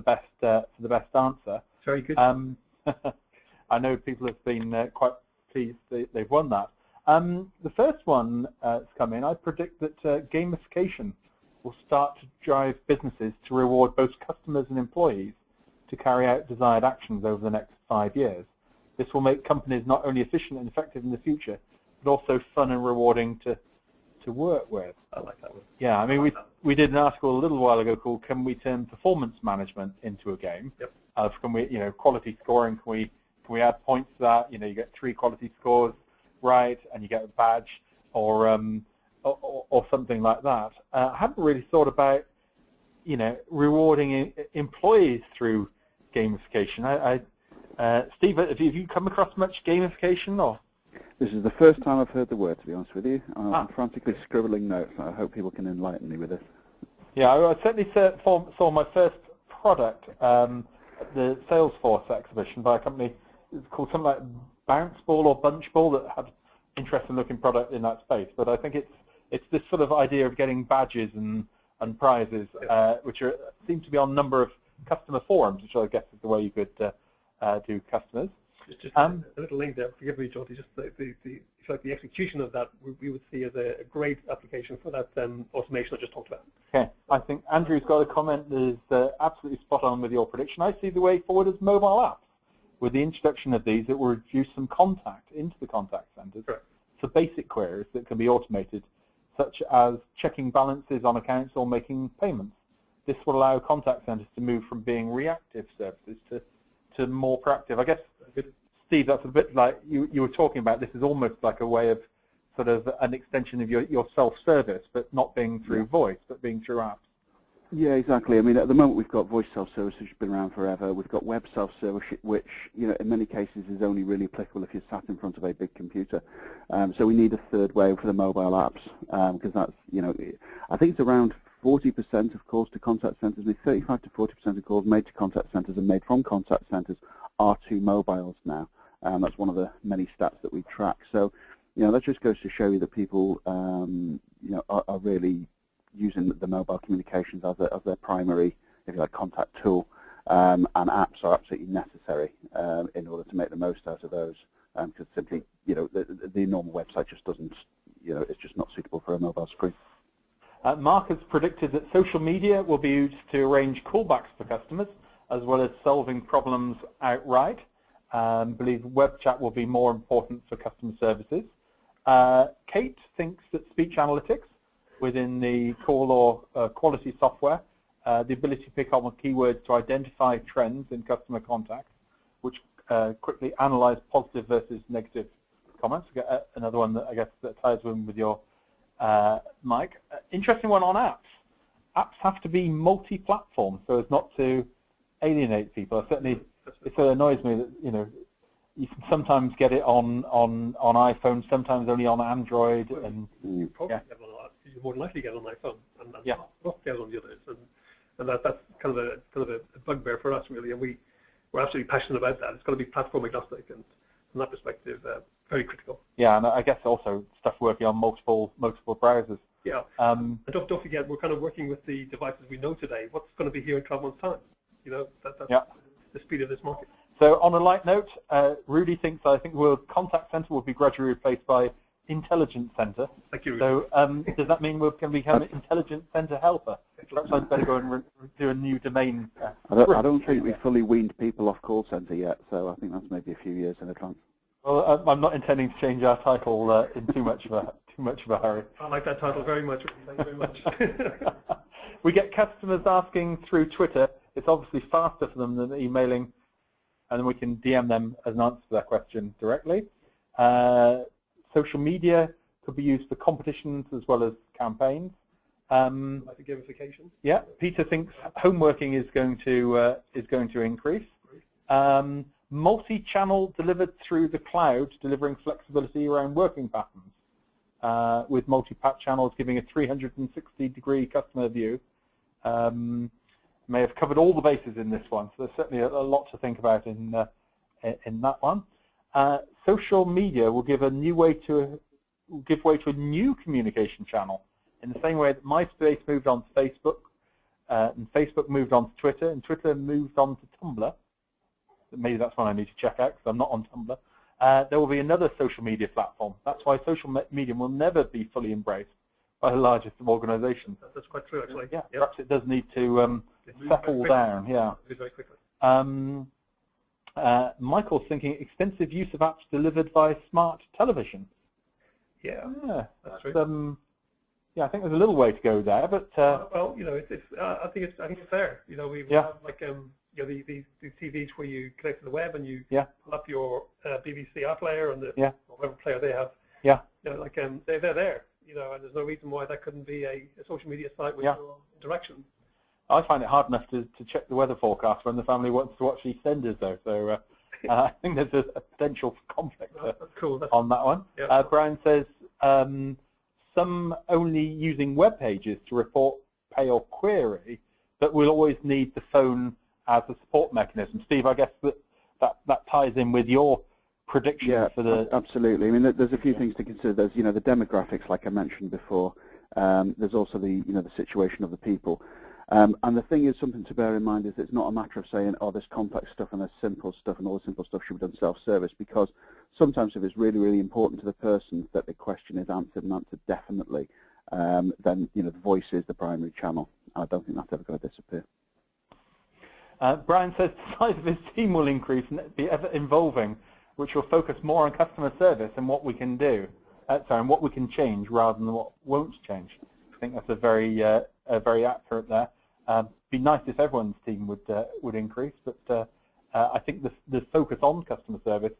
best answer. Very good. I know people have been quite pleased they've won that. The first one that's come in, I predict that gamification will start to drive businesses to reward both customers and employees to carry out desired actions over the next 5 years. This will make companies not only efficient and effective in the future, but also fun and rewarding to work with. I like that one. Yeah, I mean, we did an article a little while ago called "Can we turn performance management into a game?" Yep. Can we, quality scoring? Can we add points to that? You get 3 quality scores, right, and you get a badge, or something like that. I haven't really thought about, rewarding employees through gamification. Steve, have you come across much gamification, or? This is the first time I've heard the word, to be honest with you. I'm frantically scribbling notes. I hope people can enlighten me with this. Yeah, I certainly saw my first product at the Salesforce exhibition by a company called something like Bounce Ball or Bunch Ball that had interesting looking product in that space. But I think it's this sort of idea of getting badges and prizes, which seem to be on a number of customer forums, which I guess is the way you could do customers. Just a little link there, forgive me, Jonty, just the execution of that we would see as a great application for that automation I just talked about. Okay, I think Andrew's got a comment that is absolutely spot on with your prediction. I see the way forward as mobile apps. With the introduction of these, it will reduce some contact into the contact centers for basic queries that can be automated, such as checking balances on accounts or making payments. This will allow contact centers to move from being reactive services to more proactive. I guess, Steve, that's a bit like you were talking about. This is almost like a way of sort of an extension of your self-service, but not being through voice, but being through apps. Yeah, exactly. I mean, at the moment we've got voice self-service, which has been around forever. We've got web self-service, which, in many cases is only really applicable if you're sat in front of a big computer. So we need a third way for the mobile apps, because that's, I think it's around 40% of calls to contact centers, 35 to 40% of calls made to contact centers and made from contact centers are to mobiles now. That's one of the many stats that we track. So, that just goes to show you that people, are really using the mobile communications as their primary, if you like, contact tool, and apps are absolutely necessary in order to make the most out of those. Because simply, the normal website just doesn't, it's just not suitable for a mobile screen. Mark has predicted that social media will be used to arrange callbacks for customers, as well as solving problems outright. Believe web chat will be more important for customer services. Kate thinks that speech analytics within the call or quality software, the ability to pick up on keywords to identify trends in customer contacts, which quickly analyze positive versus negative comments. Another one that I guess that ties in with your Mike. Interesting one on apps. Apps have to be multi-platform so as not to alienate people. Certainly, it annoys me that you can sometimes get it on iPhone, sometimes only on Android, and you more than likely get it on iPhone, and not get it on the others, and that's kind of a bugbear for us really, and we're absolutely passionate about that. It's got to be platform agnostic, and from that perspective, very critical. Yeah, and I guess also stuff working on multiple browsers. Yeah, and don't forget, we're kind of working with the devices we know today. What's going to be here in 12 months' time? That's the speed of this market. So on a light note, Rudy thinks, I think the contact center will be gradually replaced by intelligent center. Thank you, Rudy. So does that mean we're going to become an intelligent center helper? Perhaps I'd better go and do a new domain. I don't think we've fully weaned people off call center yet, so I think that's maybe a few years in advance. Well, I'm not intending to change our title in too much of a hurry. I like that title very much. Thank you very much. We get customers asking through Twitter. It's obviously faster for them than emailing, and then we can DM them as an answer to that question directly. Social media could be used for competitions as well as campaigns. Like the gamification. Yeah, Peter thinks homeworking is going to increase. Multi-channel delivered through the cloud, delivering flexibility around working patterns, with multi-path channels giving a 360-degree customer view. May have covered all the bases in this one, so there's certainly a lot to think about in that one. Social media will give way to a new communication channel, in the same way that MySpace moved on to Facebook, and Facebook moved on to Twitter, and Twitter moved on to Tumblr. Maybe that's one I need to check out because I'm not on Tumblr. There will be another social media platform. That's why social media will never be fully embraced by the largest of organizations. That's quite true, actually. Yeah, perhaps it does need to settle down. Yeah. Very quickly. Michael's thinking extensive use of apps delivered by smart television. Yeah, that's true. Yeah, I think there's a little way to go there, but well, I think it's fair. We have like these TVs where you connect to the web and you pull up your BBC iPlayer and whatever player they have. Yeah. They're there. And there's no reason why that couldn't be a social media site with your directions. I find it hard enough to check the weather forecast when the family wants to watch EastEnders, though. So I think there's a potential conflict on that one. Yeah. Brian says some only using web pages to report, pay, or query, but we'll always need the phone as a support mechanism. Steve, I guess that ties in with your prediction for the... Absolutely. I mean, there's a few things to consider. There's, the demographics, like I mentioned before. There's also the, the situation of the people. And the thing is, something to bear in mind is it's not a matter of saying, oh, there's complex stuff and there's simple stuff and all the simple stuff should be done self-service, because sometimes if it's really, really important to the person that the question is answered and answered definitely, then, the voice is the primary channel. I don't think that's ever going to disappear. Brian says the size of his team will increase and be ever evolving, which will focus more on customer service and what we can do, and what we can change rather than what won't change. I think that's a very accurate there. Be nice if everyone's team would increase, but I think the focus on customer service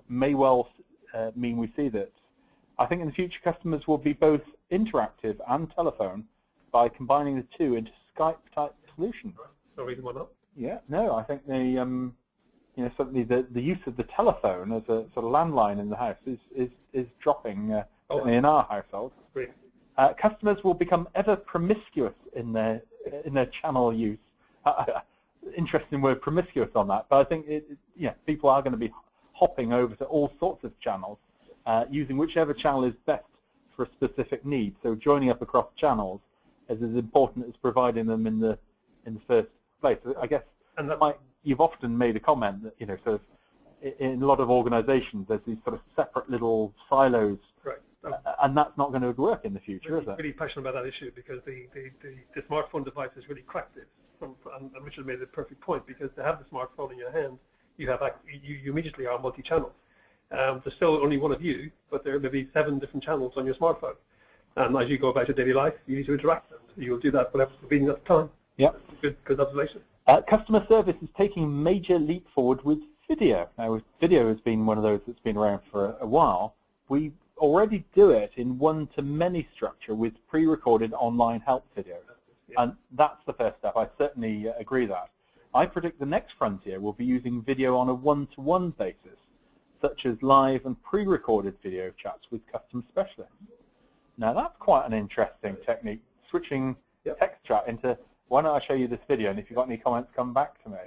may well mean we see that. I think in the future customers will be both interactive and telephone by combining the two into Skype-type solutions. No reason why not. Yeah, no, I think the certainly the use of the telephone as a sort of landline in the house is dropping certainly in our household. Customers will become ever promiscuous in their channel use. Interesting word, promiscuous, on that, but I think people are going to be hopping over to all sorts of channels, using whichever channel is best for a specific need. So joining up across channels is as important as providing them in the first place. I guess, and you've often made a comment that sort of in a lot of organisations there's these sort of separate little silos, right? And that's not going to work in the future, is it? I'm really passionate about that issue because the smartphone device has really cracked it. And Richard made a perfect point, because to have the smartphone in your hand, you immediately are multi-channel. There's still only one of you, but there may be 7 different channels on your smartphone. And as you go about your daily life, you need to interact. You will do that whatever's convenient at the time. Yeah. Good observation. Customer service is taking a major leap forward with video. Now, video has been one of those that's been around for a while. We already do it in one-to-many structure with pre-recorded online help videos. Yeah. And that's the first step. I certainly agree that. I predict the next frontier will be using video on a one-to-one basis, such as live and pre-recorded video chats with custom specialists. Now, that's quite an interesting technique, switching text chat into, why don't I show you this video, and if you've got any comments, come back to me.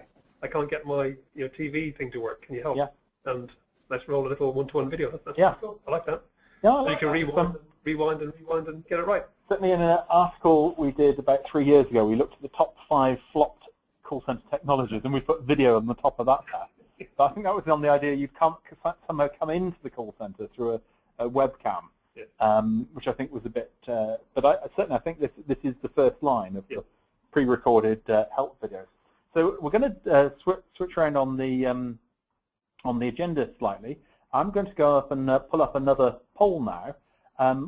I can't get my TV thing to work. Can you help? Yeah. And let's roll a little one-to-one video. That's cool. I like that. Yeah, so you can rewind and get it right. Certainly in an article we did about 3 years ago, we looked at the top 5 flopped call center technologies, and we put video on the top of that there. So I think that was on the idea you'd somehow come into the call center through a webcam, which I think was a bit, but I think this is the first line of the pre-recorded help videos. So we're going to switch around on the agenda slightly. I'm going to go up and pull up another poll now.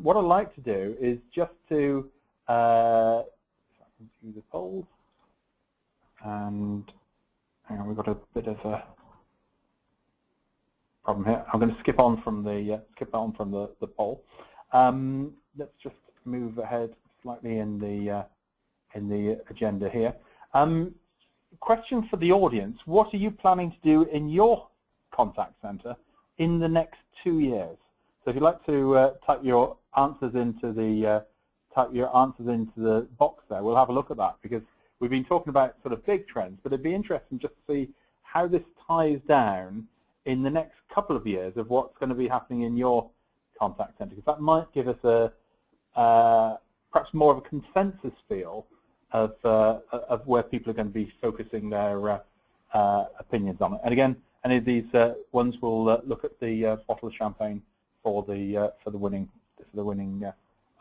What I'd like to do is just to do the polls, and hang on, we've got a bit of a problem here. I'm going to skip on from the poll. Let's just move ahead slightly in the agenda here. Question for the audience: what are you planning to do in your contact center in the next 2 years? So if you'd like to type your answers into the box there, we'll have a look at that, because we've been talking about sort of big trends, but it'd be interesting just to see how this ties down in the next couple of years of what's going to be happening in your contact center, because that might give us perhaps more of a consensus feel of where people are going to be focusing their opinions on it. And again, any of these ones will look at the bottle of champagne for the winning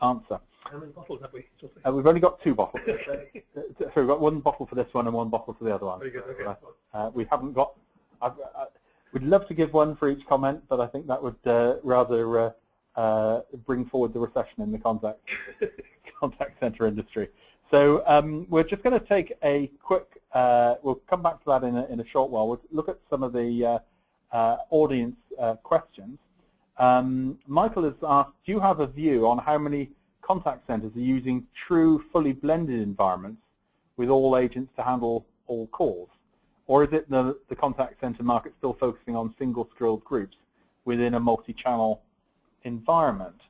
answer. How many bottles have we? We've only got 2 bottles. So we've got 1 bottle for this one and 1 bottle for the other one. Very good. Okay. We haven't got. We'd love to give 1 for each comment, but I think that would rather bring forward the recession in the contact center industry. So we're just going to take a quick. We'll come back to that in a short while. We'll look at some of the audience questions. Michael has asked, do you have a view on how many contact centers are using true, fully blended environments with all agents to handle all calls? Or is it the contact center market still focusing on single skilled groups within a multi-channel environment?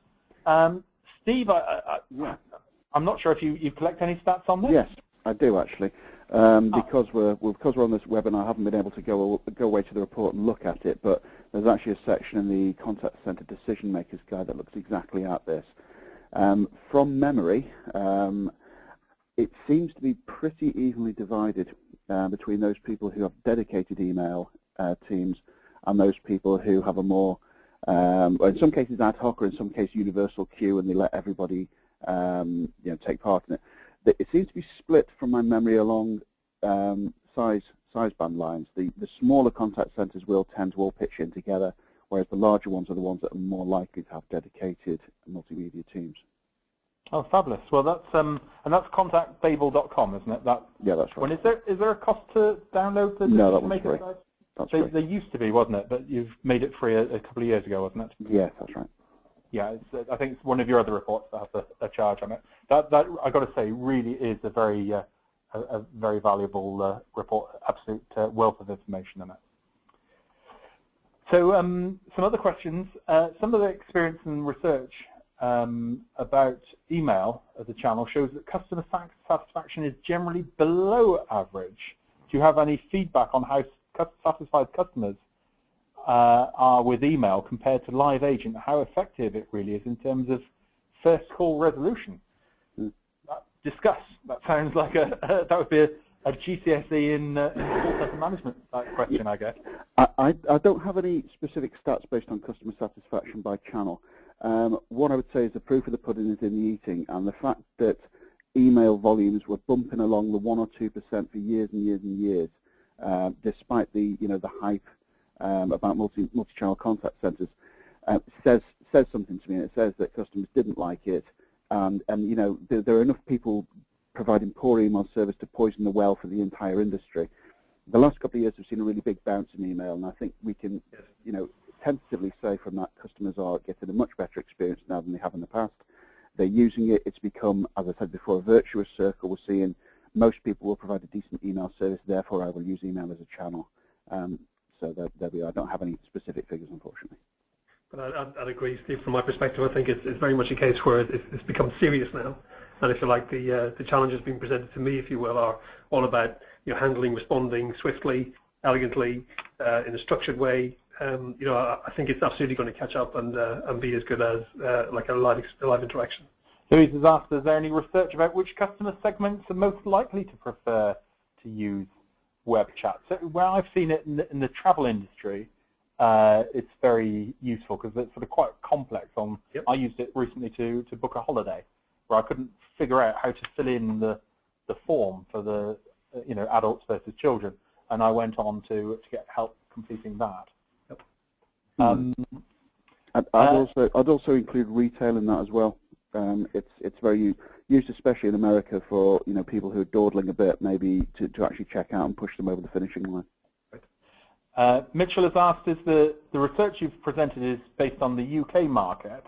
Steve, I'm not sure if you collect any stats on this? Yes. I do actually. Because we're on this webinar, I haven't been able to go away to the report and look at it, but there's actually a section in the Contact Center Decision Makers Guide that looks exactly at this. From memory, it seems to be pretty evenly divided between those people who have dedicated email teams and those people who have a more, in some cases ad hoc, or in some cases universal queue, and they let everybody take part in it. It seems to be split, from my memory, along size band lines. The smaller contact centers will tend to all pitch in together, whereas the larger ones are the ones that are more likely to have dedicated multimedia teams. Oh, fabulous! Well, that's and that's ContactBabel.com, isn't it? Yeah, that's right. Is there a cost to download the? No, that one's free. That's free. They used to be, wasn't it? But you've made it free a couple of years ago, wasn't it? Yes, that's right. Yeah, I think it's one of your other reports that has a charge on it. That I got to say really is a very valuable report, absolute wealth of information in it. So some other questions. Some of the experience and research about email as a channel shows that customer satisfaction is generally below average. Do you have any feedback on how satisfied customers are with email compared to live agent, how effective it really is in terms of first call resolution? Discuss. That sounds like that would be a GCSE in call center management question, I guess. I don't have any specific stats based on customer satisfaction by channel. What I would say is the proof of the pudding is in the eating, and the fact that email volumes were bumping along the 1 or 2% for years and years and years, despite the the hype about multi-channel contact centers, says something to me. And it says that customers didn't like it, and there are enough people providing poor email service to poison the well for the entire industry. The last couple of years we've seen a really big bounce in email, and I think we can tentatively say from that customers are getting a much better experience now than they have in the past. They're using it. It's become, as I said before, a virtuous circle. We're seeing most people will provide a decent email service, therefore I will use email as a channel. So there we are. I don't have any specific figures, unfortunately. But I'd agree, Steve. From my perspective, I think it's very much a case where it's become serious now. And if you like, the challenges being presented to me, if you will, are all about handling, responding swiftly, elegantly, in a structured way. I think it's absolutely going to catch up and be as good as like a live interaction. Louise has asked, is there any research about which customer segments are most likely to prefer to use web chat? So where I've seen it in the travel industry, it's very useful because it's sort of quite complex. Yep. I used it recently to book a holiday, where I couldn't figure out how to fill in the form for the adults versus children, and I went on to get help completing that. Yep. I'd also include retail in that as well. It's very used, especially in America, for people who are dawdling a bit, maybe to actually check out and push them over the finishing line. Mitchell has asked, is the research you've presented is based on the UK market?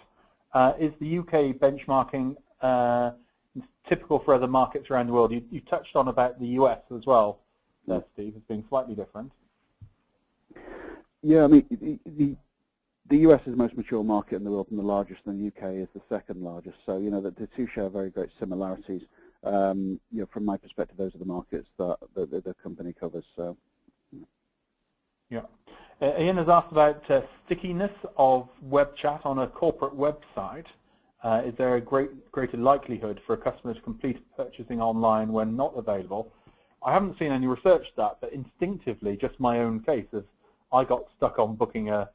Is the UK benchmarking typical for other markets around the world? You touched on about the US as well, Steve, as being slightly different. Yeah, I mean, the US is the most mature market in the world and the largest, and the UK is the second largest. So, the two share very great similarities. From my perspective, those are the markets that the company covers. So. Yeah. Ian has asked about stickiness of web chat on a corporate website. Is there a greater likelihood for a customer to complete purchasing online when not available? I haven't seen any research that, but instinctively, just my own case of I got stuck on booking a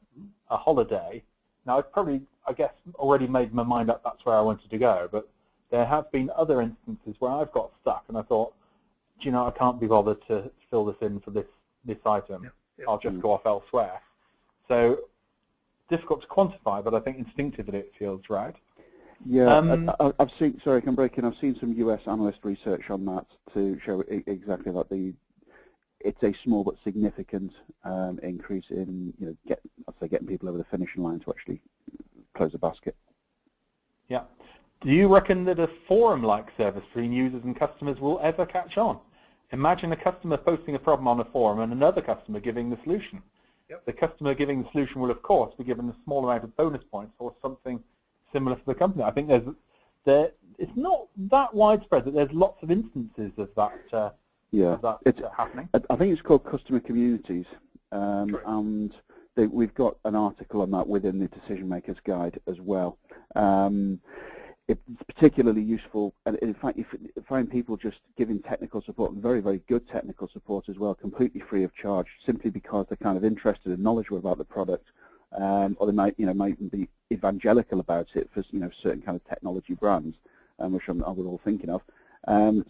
holiday. Now, I've probably, I guess, already made my mind up that's where I wanted to go, but there have been other instances where I've got stuck and I thought, do you know, I can't be bothered to fill this in for this item. Yeah. I'll just go off elsewhere. So difficult to quantify, but I think instinctively it feels right. Yeah, I've seen. Sorry, I can break in. I've seen some US analyst research on that to show exactly that it's a small but significant increase in getting people over the finishing line to actually close the basket. Yeah. Do you reckon that a forum-like service between users and customers will ever catch on? Imagine a customer posting a problem on a forum and another customer giving the solution. Yep. The customer giving the solution will, of course, be given a small amount of bonus points or something similar for the company. I think it's not that widespread, that there's lots of instances of that, happening. I think it's called customer communities, and we've got an article on that within the Decision Makers Guide as well. It's particularly useful, and in fact, you find people just giving technical support, very, very good technical support as well, completely free of charge, simply because they're kind of interested and knowledgeable about the product, or they might be evangelical about it for certain kind of technology brands, which I was all thinking of.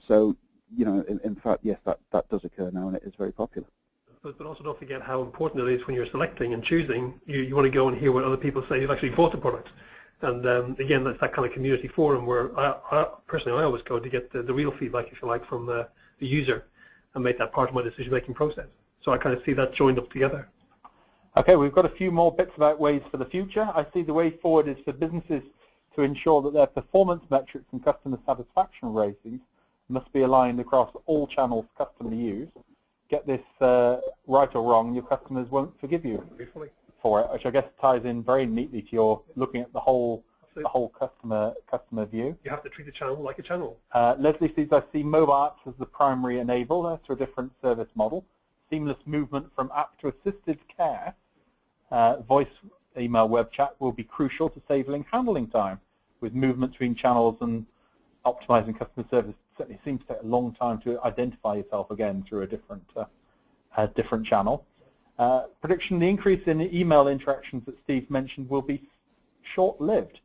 So in fact, yes, that does occur now, and it is very popular. But also don't forget how important it is when you're selecting and choosing. You want to go and hear what other people say who've actually bought the product. And again, that's that kind of community forum where I personally always go to get the real feedback, if you like, from the user and make that part of my decision-making process. So I kind of see that joined up together. Okay, we've got a few more bits about ways for the future. I see the way forward is for businesses to ensure that their performance metrics and customer satisfaction ratings must be aligned across all channels customers use. Get this right or wrong, your customers won't forgive you for it, which I guess ties in very neatly to your looking at the whole customer view. You have to treat the channel like a channel. Leslie sees, I see mobile apps as the primary enabler to a different service model. Seamless movement from app to assisted care. Voice, email, web chat will be crucial to saving handling time, with movement between channels and optimizing customer service. Certainly seems to take a long time to identify yourself again through a different channel. Prediction: the increase in email interactions that Steve mentioned will be short-lived.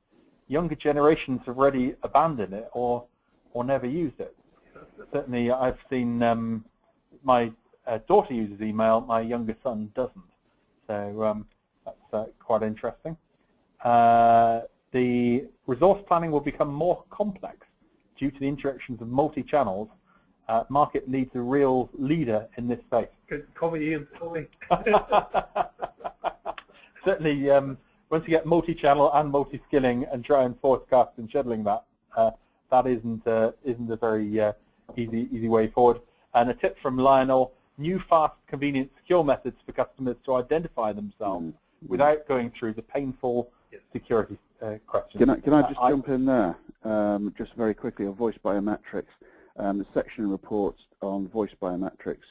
Younger generations have already abandoned it or never used it. Certainly, I've seen my daughter uses email, my younger son doesn't. So that's quite interesting. The resource planning will become more complex due to the interactions of multi-channels. Market needs a real leader in this space. Good. Call me Ian. Call me. Certainly, once you get multi-channel and multi-skilling and try and forecast and scheduling that isn't a very easy way forward. And a tip from Lionel: new, fast, convenient, secure methods for customers to identify themselves without going through the painful security questions. Can I just jump in there, just very quickly, on voice biometrics? The section reports on voice biometrics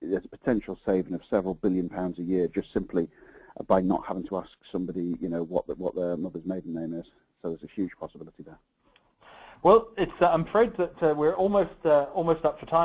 there's a potential saving of several £billion a year just simply by not having to ask somebody, what their mother's maiden name is. So there's a huge possibility there. Well, I'm afraid that we're almost up for time.